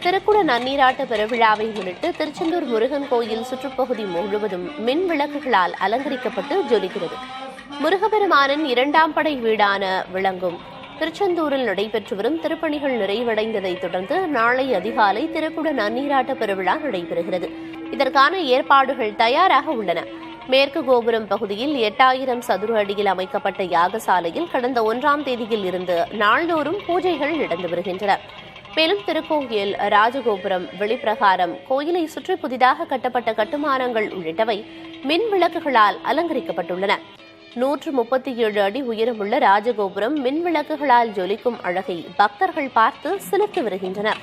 திருக்குட நன்னீராட்டு பெருவிழாவை முன்னிட்டு திருச்செந்தூர் முருகன் கோயில் சுற்றுப்பகுதி முழுவதும் மின் விளக்குகளால் அலங்கரிக்கப்பட்டு ஜொலிக்கிறது. முருகப்பெருமானின் 2ஆம் படை வீடான விளங்கும் திருச்செந்தூரில் நடைபெற்று வரும் திருப்பணிகள் நிறைவடைந்ததைத் தொடர்ந்து நாளை அதிகாலை திருக்குட நன்னீராட்டு பெருவிழா நடைபெறுகிறது. இதற்கான ஏற்பாடுகள் தயாராக உள்ளன. மேற்கு கோபுரம் பகுதியில் 8000 சதுர அடியில் அமைக்கப்பட்ட யாகசாலையில் கடந்த 1ஆம் தேதியில் இருந்து நாள்தோறும் பூஜைகள் நடந்து வருகின்றன. மேலும் திருக்கோயில், ராஜகோபுரம், வெளிப்பிரகாரம், கோயிலை சுற்றி புதிதாக கட்டப்பட்ட கட்டுமானங்கள் உள்ளிட்டவை மின் விளக்குகளால் அலங்கரிக்கப்பட்டுள்ளன. 137 அடி உயரமுள்ள ராஜகோபுரம் மின் விளக்குகளால் ஜொலிக்கும் அழகை பக்தர்கள் பார்த்து சிலிர்த்து வருகின்றனர்.